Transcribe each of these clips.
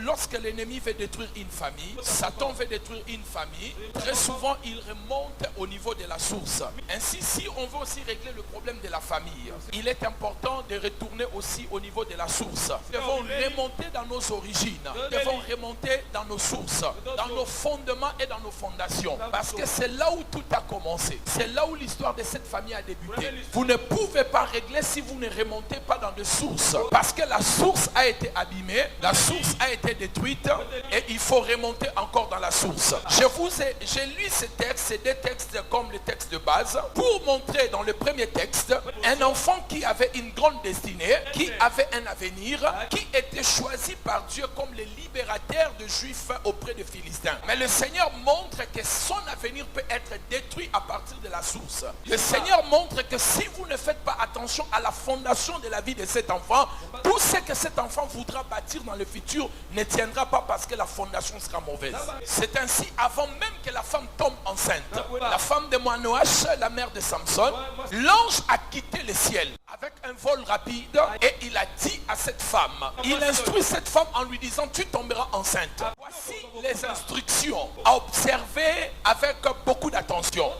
lorsque l'ennemi veut détruire une famille, Satan veut détruire une famille, très souvent il remonte au niveau de la source. Ainsi, si on veut aussi régler le problème de la famille, il est important de retourner aussi au niveau de la source. Nous devons remonter dans nos origines, nous devons remonter dans nos sources, dans nos fondements et dans nos fondations. Parce que c'est là où tout a commencé. C'est là où l'histoire de cette famille a débuté. Vous ne pouvez pas régler si vous ne remontez pas dans les sources. Parce que la source a été abîmée, la source a été détruite et il faut remonter encore dans la source. J'ai lu ces textes, ces deux textes comme les textes de base, pour montrer dans le premier texte un enfant qui avait une grande destinée, qui avait un avenir, qui était choisi par Dieu comme le libérateur de Juifs auprès des Philistins. Mais le Seigneur montre que son avenir peut être détruit à partir de la source. Le Seigneur montre que si vous ne faites pas attention à la fondation de la vie de cet enfant, tout ce que cet enfant voudra bâtir dans le futur ne tiendra pas parce que la fondation sera mauvaise. C'est ainsi avant même que la femme tombe enceinte. La femme de Manoach, la mère de Samson, l'ange a quitté le ciel avec un vol rapide et il a dit à cette femme, il instruit cette femme en lui disant, tu tomberas enceinte. Voici les instructions à observer avec beaucoup d'attention.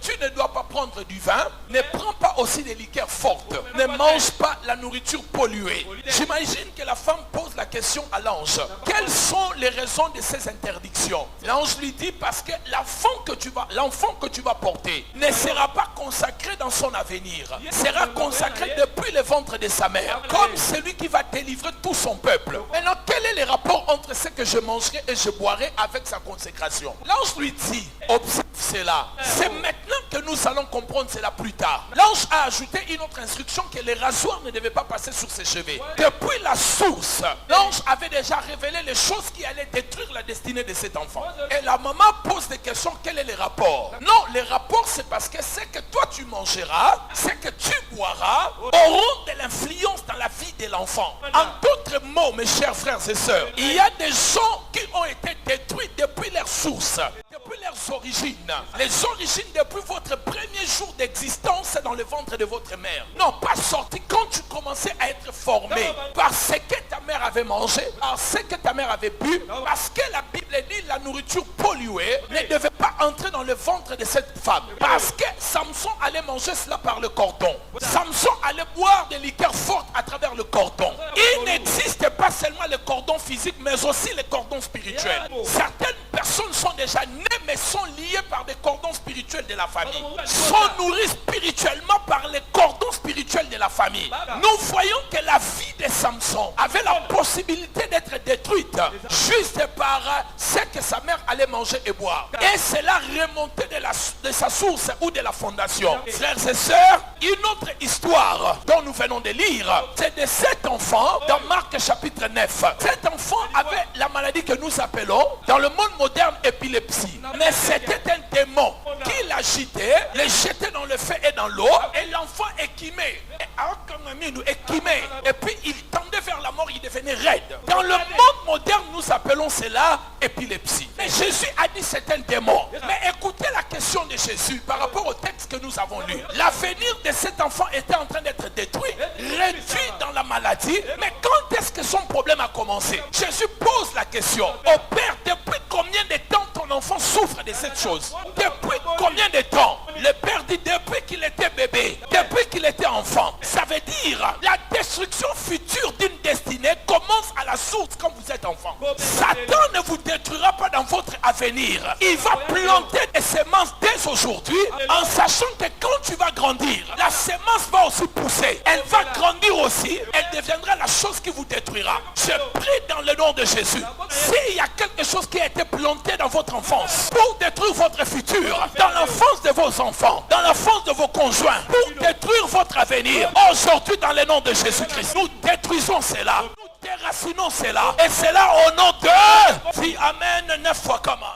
Tu ne dois pas prendre du vin, ne prends pas aussi des liqueurs fortes, ne mange pas la nourriture polluée. J'imagine que la femme pose la question à l'ange, quelles sont les raisons de ces interdictions? L'ange lui dit, parce que l'enfant que tu vas porter ne sera pas consacré dans son avenir, sera consacré depuis le ventre de sa mère, comme celui qui va délivrer tout son peuple. Maintenant, quel est le rapport entre ce que je mangerai et je boirai avec sa consécration? L'ange lui dit, observe cela. C'est maintenant que nous allons comprendre cela plus tard. L'ange a ajouté une autre instruction, que les rasoirs ne devaient pas passer sur ses cheveux. Depuis la source, l'ange avait déjà révélé les choses qui allaient détruire la destinée de cet enfant. Et la maman pose des questions, quel est le rapport? Non, le rapport c'est parce que ce que toi tu mangeras, ce que tu boiras, auront de l'influence dans la vie de l'enfant. En d'autres mots, mes chers frères et sœurs, il y a des gens qui ont été détruits depuis leur source, depuis leurs origines. Les origines depuis votre premier jour d'existence dans le ventre de votre mère n'ont pas sorti quand tu commençais à être formé par ce que ta mère avait mangé, par ce que ta mère avait bu, parce que la Bible dit la nourriture polluée ne devait pas entrer dans le ventre de cette femme. Parce que Samson allait manger cela par le cordon. Samson allait boire des liqueurs fortes à travers le cordon. Il n'existe pas seulement le cordon physique, mais aussi le cordon spirituel. Certaines personnes sont déjà nées, mais sont liées par des cordons spirituels de la famille. Sont nourries spirituellement par les cordons spirituels de la famille. Nous voyons que la vie de Samson avait la possibilité d'être détruite juste par ce que sa mère allait manger et boire. Et cela remontait de sa source ou de la fondation. Frères et sœurs, une autre histoire dont nous venons de lire, c'est de cet enfant dans Marc chapitre 9. Cet enfant avait la maladie que nous appelons dans le monde moderne épilepsie. Mais c'était un démon qui l'agitait, le jetait dans le feu et dans l'eau, et l'enfant équimé. Et puis il tendait vers la mort, il devenait raide. Dans le monde moderne, nous appelons cela épilepsie. Mais Jésus a dit c'est un démon. Mais écoutez la question de Jésus par rapport au texte que nous avons lu. L'avenir de cet enfant était en train d'être détruit, réduit dans la maladie. Mais quand est-ce que son problème a commencé? Jésus pose la question. Au Père, depuis combien de temps ton enfant souffre de cette chose? Depuis combien de temps? Le Père dit depuis qu'il était bébé, depuis qu'il était enfant. Ça veut dire la destruction future d'une destinée commence à la source quand vous êtes enfant. Satan ne vous détruira pas dans votre avenir. Il va planter des semences dès aujourd'hui en sachant que quand tu vas grandir, la semence va aussi pousser. Elle va grandir aussi. Elle deviendra la chose qui vous détruira. Je prie dans le nom de Jésus. S'il y a quelque chose qui a été planté dans votre enfance pour détruire votre futur, dans l'enfance de vos enfants, dans l'enfance de vos conjoints, pour détruire votre avenir, aujourd'hui dans le nom de Jésus-Christ, nous détruisons cela. Nous déracinons cela. Et cela au nom de... Si Amen 9 fois comment.